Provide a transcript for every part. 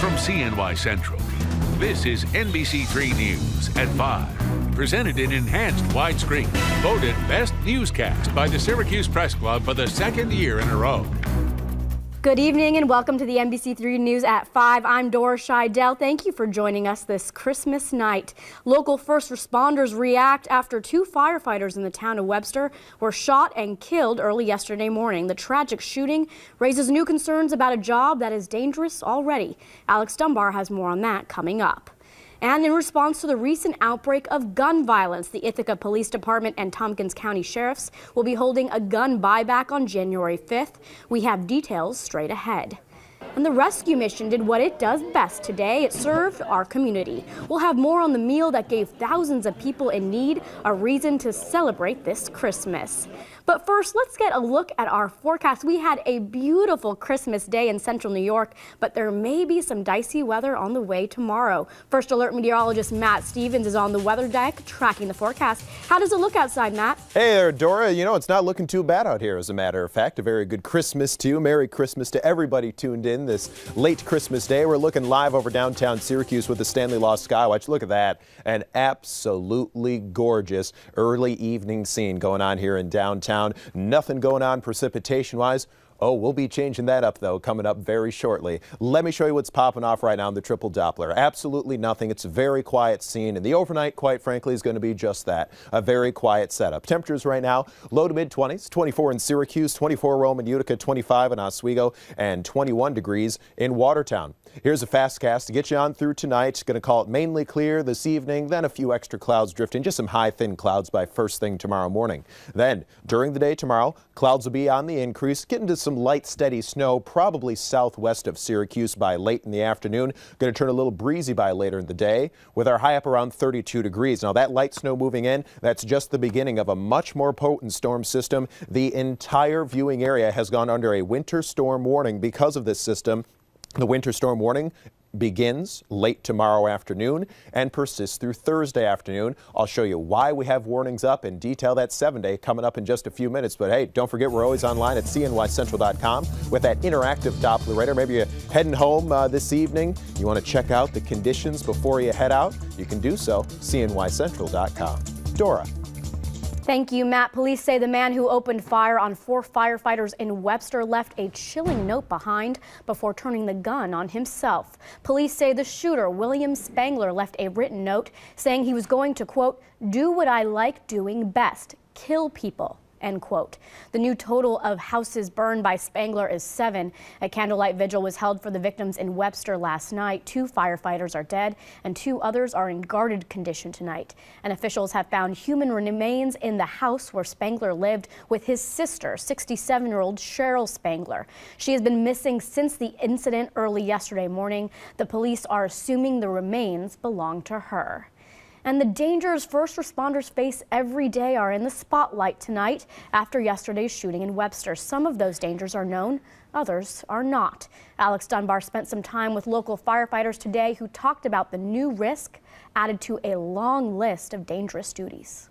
From CNY Central, this is NBC3 News at 5. Presented in enhanced widescreen. Voted Best Newscast by the Syracuse Press Club for the second year in a row. Good evening and welcome to the NBC3 News at 5. I'm Dora Scheidel. Thank you for joining us this Christmas night. Local first responders react after two firefighters in the town of Webster were shot and killed early yesterday morning. The tragic shooting raises new concerns about a job that is dangerous already. Alex Dunbar has more on that coming up. And in response to the recent outbreak of gun violence, the Ithaca Police Department and Tompkins County Sheriffs will be holding a gun buyback on January 5th. We have details straight ahead. And the rescue mission did what it does best today. It served our community. We'll have more on the meal that gave thousands of people in need a reason to celebrate this Christmas. But first, let's get a look at our forecast. We had a beautiful Christmas day in central New York, but there may be some dicey weather on the way tomorrow. First Alert meteorologist Matt Stevens is on the weather deck tracking the forecast. How does it look outside, Matt? Hey there, Dora. You know, it's not looking too bad out here, as a matter of fact. A very good Christmas to you. Merry Christmas to everybody tuned in this late Christmas day. We're looking live over downtown Syracuse with the Stanley Law Skywatch. Look at that. An absolutely gorgeous early evening scene going on here in downtown. Nothing going on precipitation-wise. Oh, we'll be changing that up, though, coming up very shortly. Let me show you what's popping off right now in the triple Doppler. Absolutely nothing. It's a very quiet scene, and the overnight, quite frankly, is going to be just that, a very quiet setup. Temperatures right now, low to mid-20s, 24 in Syracuse, 24 Rome and Utica, 25 in Oswego, and 21 degrees in Watertown. Here's a fast cast to get you on through tonight. Going to call it mainly clear this evening, then a few extra clouds drifting, just some high, thin clouds by first thing tomorrow morning. Then, during the day tomorrow, clouds will be on the increase, getting to some light, steady snow, probably southwest of Syracuse by late in the afternoon. Going to turn a little breezy by later in the day, with our high up around 32 degrees. Now, that light snow moving in, that's just the beginning of a much more potent storm system. The entire viewing area has gone under a winter storm warning because of this system. The winter storm warning begins late tomorrow afternoon and persists through Thursday afternoon. I'll show you why we have warnings up and detail that 7-day coming up in just a few minutes. But hey, don't forget we're always online at cnycentral.com with that interactive Doppler radar. Maybe you're heading home this evening. You want to check out the conditions before you head out? You can do so, cnycentral.com. Dora. Thank you, Matt. Police say the man who opened fire on 4 firefighters in Webster left a chilling note behind before turning the gun on himself. Police say the shooter, William Spangler, left a written note saying he was going to, quote, do what I like doing best, kill people. End quote. The new total of houses burned by Spangler is 7. A candlelight vigil was held for the victims in Webster last night. 2 firefighters are dead and 2 others are in guarded condition tonight. And officials have found human remains in the house where Spangler lived with his sister, 67-year-old Cheryl Spangler. She has been missing since the incident early yesterday morning. The police are assuming the remains belong to her. And the dangers first responders face every day are in the spotlight tonight after yesterday's shooting in Webster. Some of those dangers are known, others are not. Alex Dunbar spent some time with local firefighters today who talked about the new risk added to a long list of dangerous duties.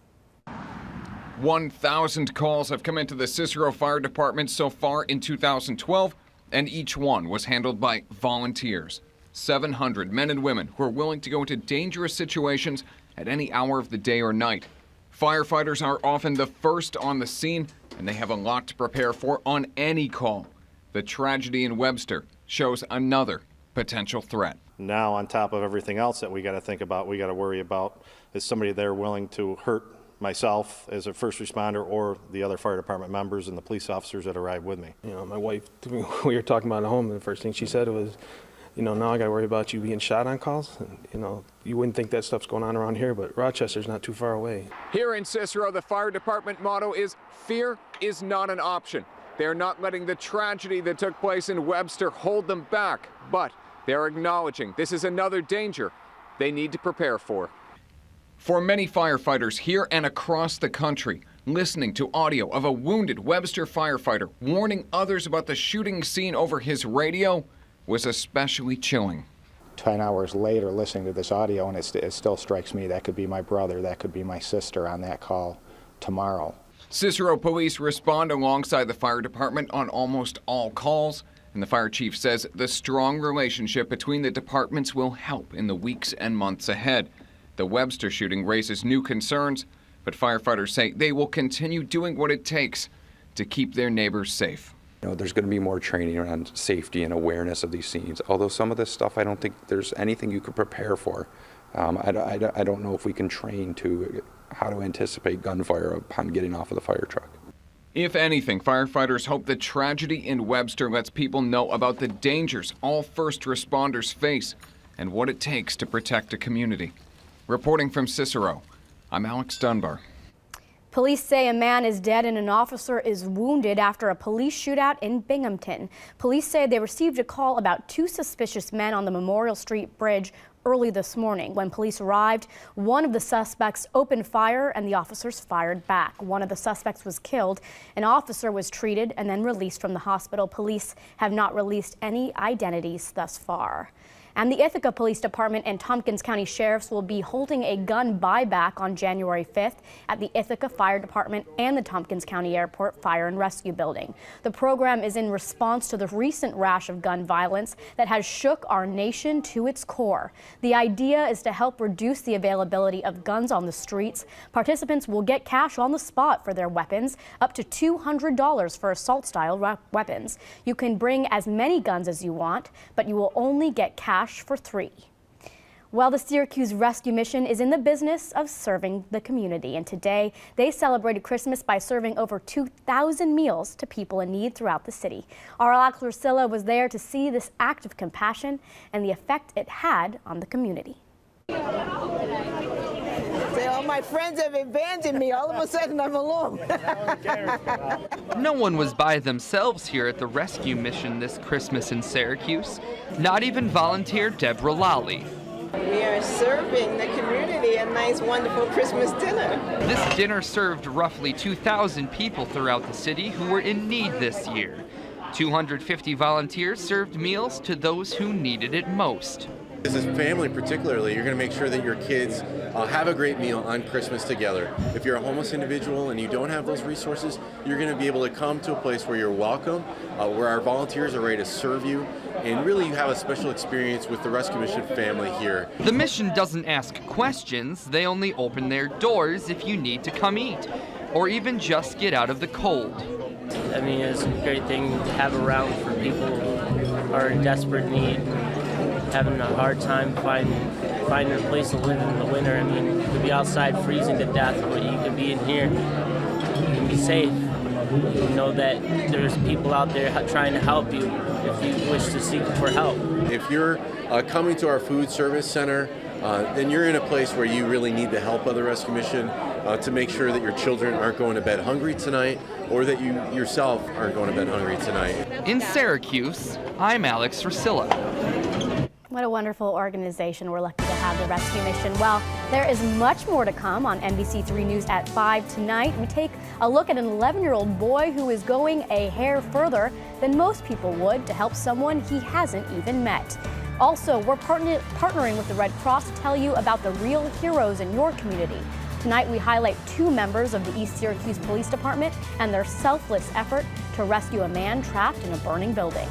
1,000 calls have come into the Cicero Fire Department so far in 2012, and each one was handled by volunteers. 700 men and women who are willing to go into dangerous situations at any hour of the day or night. Firefighters are often the first on the scene, and they have a lot to prepare for on any call. The tragedy in Webster shows another potential threat. Now, on top of everything else that we got to think about, we got to worry about, is somebody there willing to hurt myself as a first responder or the other fire department members and the police officers that arrive with me. You know, my wife, we were talking about at home, and the first thing she said was, you know, now I got to worry about you being shot on calls. And, you know, you wouldn't think that stuff's going on around here, but Rochester's not too far away. Here in Cicero, the fire department motto is fear is not an option. They're not letting the tragedy that took place in Webster hold them back, but they're acknowledging this is another danger they need to prepare for. For many firefighters here and across the country, listening to audio of a wounded Webster firefighter warning others about the shooting scene over his radio was especially chilling. 10 hours later, listening to this audio, and it still strikes me that could be my brother, that could be my sister on that call tomorrow. Cicero police respond alongside the fire department on almost all calls. And the fire chief says the strong relationship between the departments will help in the weeks and months ahead. The Webster shooting raises new concerns, but firefighters say they will continue doing what it takes to keep their neighbors safe. There's going to be more training around safety and awareness of these scenes, although some of this stuff I don't think there's anything you could prepare for. I don't know if we can train to how to anticipate gunfire upon getting off of the fire truck. If anything, firefighters hope the tragedy in Webster lets people know about the dangers all first responders face and what it takes to protect a community. Reporting from Cicero, I'm Alex Dunbar. Police say a man is dead and an officer is wounded after a police shootout in Binghamton. Police say they received a call about 2 suspicious men on the Memorial Street Bridge early this morning. When police arrived, one of the suspects opened fire and the officers fired back. One of the suspects was killed. An officer was treated and then released from the hospital. Police have not released any identities thus far. And the Ithaca Police Department and Tompkins County Sheriffs will be holding a gun buyback on January 5th at the Ithaca Fire Department and the Tompkins County Airport Fire and Rescue Building. The program is in response to the recent rash of gun violence that has shook our nation to its core. The idea is to help reduce the availability of guns on the streets. Participants will get cash on the spot for their weapons, up to $200 for assault-style weapons. You can bring as many guns as you want, but you will only get cash for 3. Well, the Syracuse Rescue Mission is in the business of serving the community, and today they celebrated Christmas by serving over 2,000 meals to people in need throughout the city. Our Alex Rusilla was there to see this act of compassion and the effect it had on the community. All my friends have abandoned me. All of a sudden, I'm alone. No one was by themselves here at the rescue mission this Christmas in Syracuse. Not even volunteer Deborah Lally. We are serving the community a nice, wonderful Christmas dinner. This dinner served roughly 2,000 people throughout the city who were in need this year. 250 volunteers served meals to those who needed it most. As a family particularly, you're going to make sure that your kids have a great meal on Christmas together. If you're a homeless individual and you don't have those resources, you're going to be able to come to a place where you're welcome, where our volunteers are ready to serve you, and really you have a special experience with the Rescue Mission family here. The mission doesn't ask questions, they only open their doors if you need to come eat, or even just get out of the cold. I mean, it's a great thing to have around for people who are in desperate need, having a hard time finding a place to live in the winter. I mean, you could be outside freezing to death, but you could be in here. You can be safe. You know that there's people out there trying to help you if you wish to seek for help. If you're coming to our food service center, then you're in a place where you really need the help of the Rescue Mission to make sure that your children aren't going to bed hungry tonight, or that you yourself aren't going to bed hungry tonight. In Syracuse, I'm Alex Rusilla. What a wonderful organization. We're lucky to have the Rescue Mission. Well, there is much more to come on NBC3 News at 5 tonight. We take a look at an 11-year-old boy who is going a hair further than most people would to help someone he hasn't even met. Also, we're partnering with the Red Cross to tell you about the real heroes in your community. Tonight, we highlight 2 members of the East Syracuse Police Department and their selfless effort to rescue a man trapped in a burning building.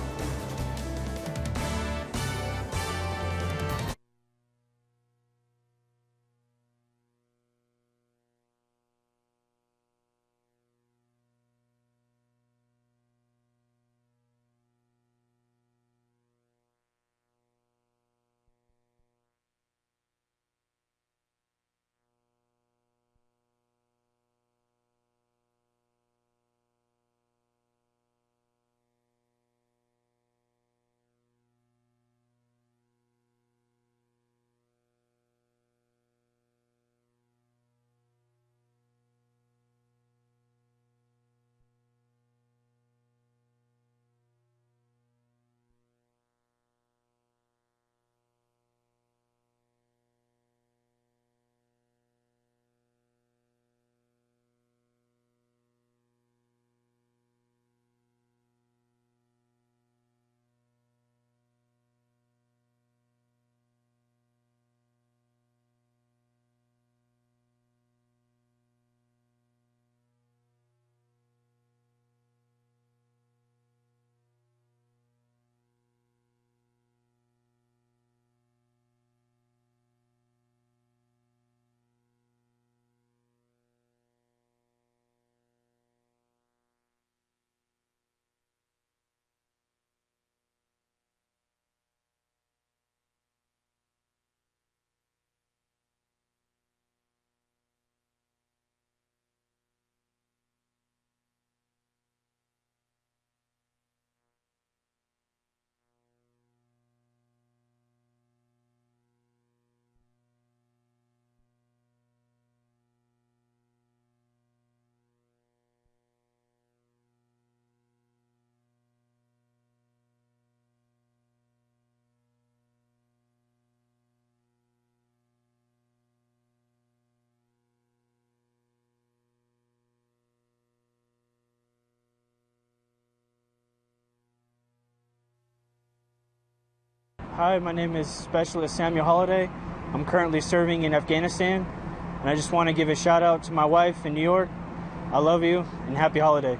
Hi, my name is Specialist Samuel Holliday. I'm currently serving in Afghanistan, and I just want to give a shout out to my wife in New York. I love you, and happy holiday.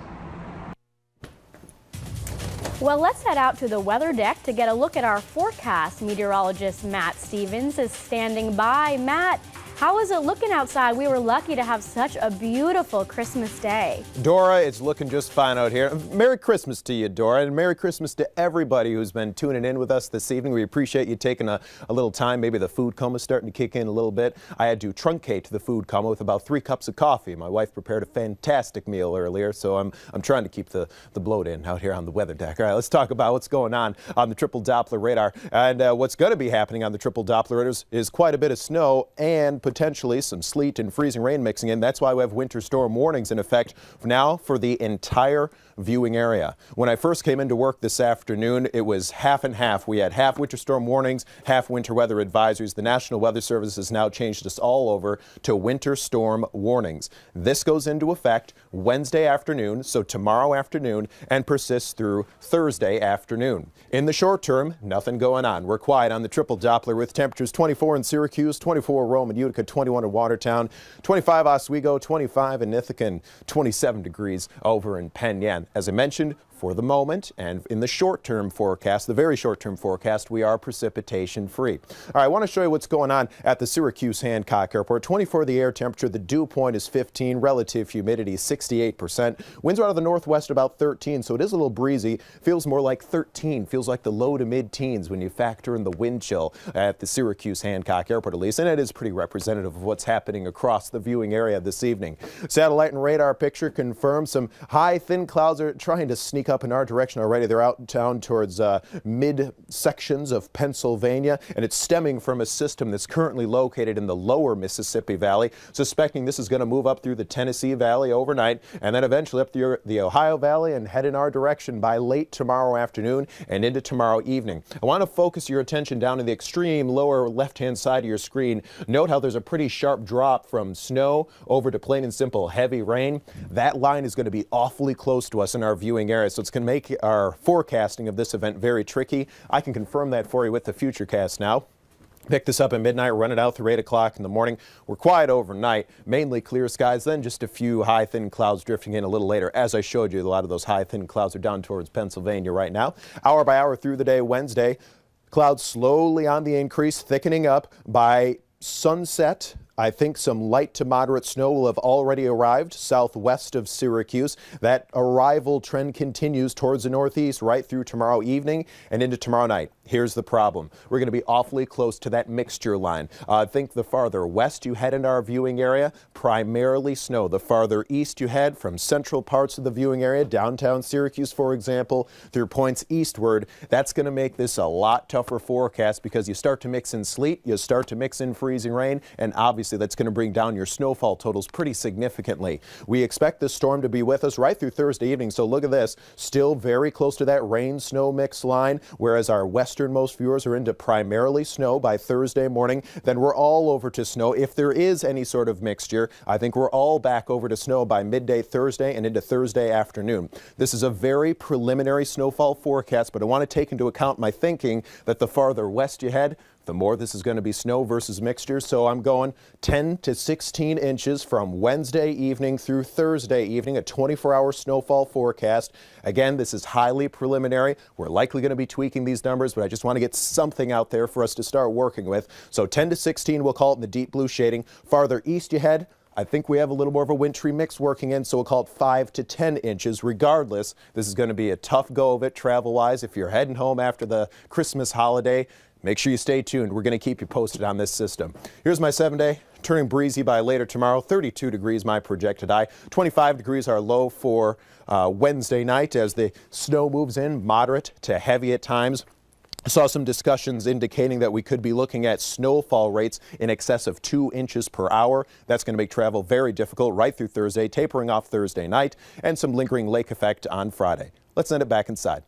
Well, let's head out to the weather deck to get a look at our forecast. Meteorologist Matt Stevens is standing by. Matt, how is it looking outside? We were lucky to have such a beautiful Christmas day. Dora, it's looking just fine out here. Merry Christmas to you, Dora, and Merry Christmas to everybody who's been tuning in with us this evening. We appreciate you taking a little time. Maybe the food coma is starting to kick in a little bit. I had to truncate the food coma with about 3 cups of coffee. My wife prepared a fantastic meal earlier, so I'm trying to keep the bloat in out here on the weather deck. All right, let's talk about what's going on the triple Doppler radar. And what's going to be happening on the triple Doppler radars is quite a bit of snow and potentially some sleet and freezing rain mixing in. That's why we have winter storm warnings in effect now for the entire viewing area. When I first came into work this afternoon, it was half and half. We had half winter storm warnings, half winter weather advisories. The National Weather Service has now changed us all over to winter storm warnings. This goes into effect Wednesday afternoon, so tomorrow afternoon, and persists through Thursday afternoon. In the short term, nothing going on. We're quiet on the triple Doppler with temperatures 24 in Syracuse, 24 Rome and Utica, 21 in Watertown, 25 Oswego, 25 in Ithaca, and 27 degrees over in Penn Yan. As I mentioned, for the moment and in the short-term forecast, the very short-term forecast, we are precipitation free. All right, I want to show you what's going on at the Syracuse Hancock Airport. 24 the air temperature, the dew point is 15, relative humidity 68%. Winds are out of the northwest about 13, so it is a little breezy. Feels more like 13, feels like the low to mid-teens when you factor in the wind chill at the Syracuse Hancock Airport at least, and it is pretty representative of what's happening across the viewing area this evening. Satellite and radar picture confirms some high thin clouds are trying to sneak up in our direction already. They're out down towards mid sections of Pennsylvania, and it's stemming from a system that's currently located in the lower Mississippi Valley. Suspecting this is going to move up through the Tennessee Valley overnight and then eventually up the Ohio Valley and head in our direction by late tomorrow afternoon and into tomorrow evening. I want to focus your attention down to the extreme lower left-hand side of your screen. Note how there's a pretty sharp drop from snow over to plain and simple heavy rain. That line is going to be awfully close to us in our viewing area, so it's going to make our forecasting of this event very tricky. I can confirm that for you with the Futurecast now. Pick this up at midnight, run it out through 8 o'clock in the morning. We're quiet overnight, mainly clear skies, then just a few high, thin clouds drifting in a little later. As I showed you, a lot of those high, thin clouds are down towards Pennsylvania right now. Hour by hour through the day Wednesday, clouds slowly on the increase, thickening up by sunset. I think some light to moderate snow will have already arrived southwest of Syracuse. That arrival trend continues towards the northeast right through tomorrow evening and into tomorrow night. Here's the problem. We're going to be awfully close to that mixture line. I think the farther west you head in our viewing area, primarily snow. The farther east you head from central parts of the viewing area, downtown Syracuse, for example, through points eastward, that's going to make this a lot tougher forecast because you start to mix in sleet, you start to mix in freezing rain, and obviously that's going to bring down your snowfall totals pretty significantly. We expect this storm to be with us right through Thursday evening, so look at this. Still very close to that rain-snow mix line, whereas our westernmost viewers are into primarily snow by Thursday morning. Then we're all over to snow. If there is any sort of mixture, I think we're all back over to snow by midday Thursday and into Thursday afternoon. This is a very preliminary snowfall forecast, but I want to take into account my thinking that the farther west you head, the more this is going to be snow versus mixture. So I'm going 10 to 16 inches from Wednesday evening through Thursday evening, a 24-hour snowfall forecast. Again, this is highly preliminary. We're likely going to be tweaking these numbers, but I just want to get something out there for us to start working with. So 10 to 16, we'll call it in the deep blue shading. Farther east you head, I think we have a little more of a wintry mix working in, so we'll call it 5 to 10 inches. Regardless, this is going to be a tough go of it travel-wise. If you're heading home after the Christmas holiday, make sure you stay tuned. We're going to keep you posted on this system. Here's my 7-day. Turning breezy by later tomorrow. 32 degrees my projected high. 25 degrees our low for Wednesday night as the snow moves in, moderate to heavy at times. I saw some discussions indicating that we could be looking at snowfall rates in excess of 2 inches per hour. That's going to make travel very difficult right through Thursday, tapering off Thursday night, and some lingering lake effect on Friday. Let's send it back inside.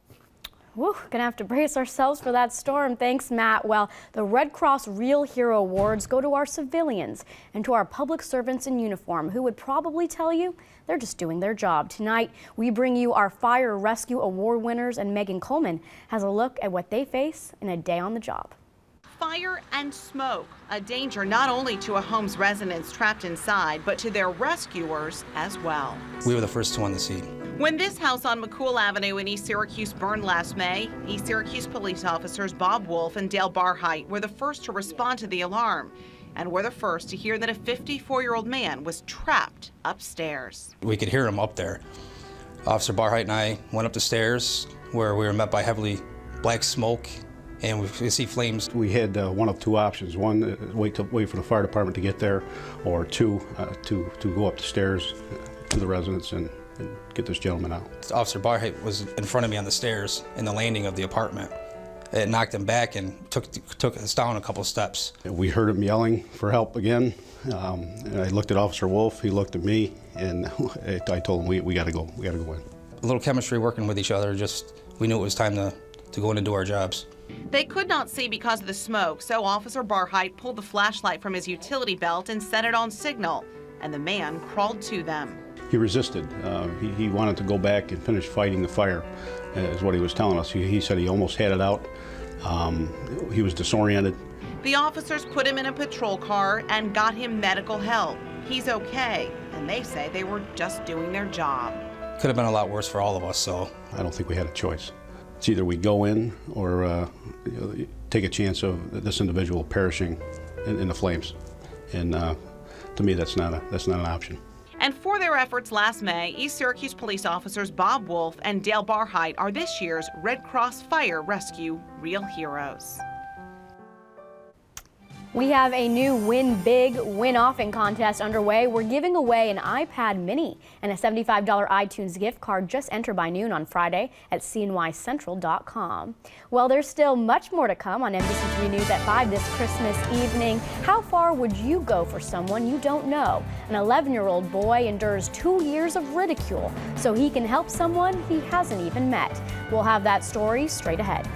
Woo, gonna have to brace ourselves for that storm. Thanks, Matt. Well, the Red Cross Real Hero Awards go to our civilians and to our public servants in uniform who would probably tell you they're just doing their job. Tonight, we bring you our Fire Rescue Award winners, and Megan Coleman has a look at what they face in a day on the job. Fire and smoke, a danger not only to a home's residents trapped inside, but to their rescuers as well. We were the first two on the scene. When this house on McCool Avenue in East Syracuse burned last May, East Syracuse police officers Bob Wolf and Dale Barheit were the first to respond to the alarm, and were the first to hear that a 54-year-old man was trapped upstairs. We could hear him up there. Officer Barheit and I went up the stairs where we were met by heavily black smoke, and we could see flames. We had one of two options. One, wait for the fire department to get there, or two, to go up the stairs to the residence and get this gentleman out. Officer Barheit was in front of me on the stairs in the landing of the apartment. It knocked him back and took us down a couple steps. We heard him yelling for help again. And I looked at Officer Wolf, he looked at me, and I told him we got to go. We got to go in. A little chemistry working with each other, we knew it was time to go in and do our jobs. They could not see because of the smoke, so Officer Barheit pulled the flashlight from his utility belt and set it on signal, and the man crawled to them. He resisted. He wanted to go back and finish fighting the fire, is what he was telling us. He said he almost had it out. He was disoriented. The officers put him in a patrol car and got him medical help. He's okay, and they say they were just doing their job. Could have been a lot worse for all of us, so. I don't think we had a choice. It's either we go in or take a chance of this individual perishing in the flames. And to me, that's not an option. And for their efforts last May, East Syracuse police officers Bob Wolf and Dale Barheit are this year's Red Cross Fire Rescue Real Heroes. We have a new Win Big, Win Often contest underway. We're giving away an iPad mini and a $75 iTunes gift card. Just enter by noon on Friday at cnycentral.com. Well, there's still much more to come on NBC3 News at 5 this Christmas evening. How far would you go for someone you don't know? An 11-year-old boy endures 2 years of ridicule so he can help someone he hasn't even met. We'll have that story straight ahead.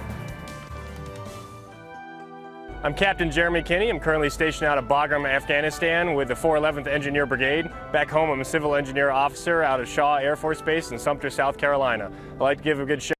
I'm Captain Jeremy Kinney. I'm currently stationed out of Bagram, Afghanistan with the 411th Engineer Brigade. Back home, I'm a civil engineer officer out of Shaw Air Force Base in Sumter, South Carolina. I'd like to give a good shout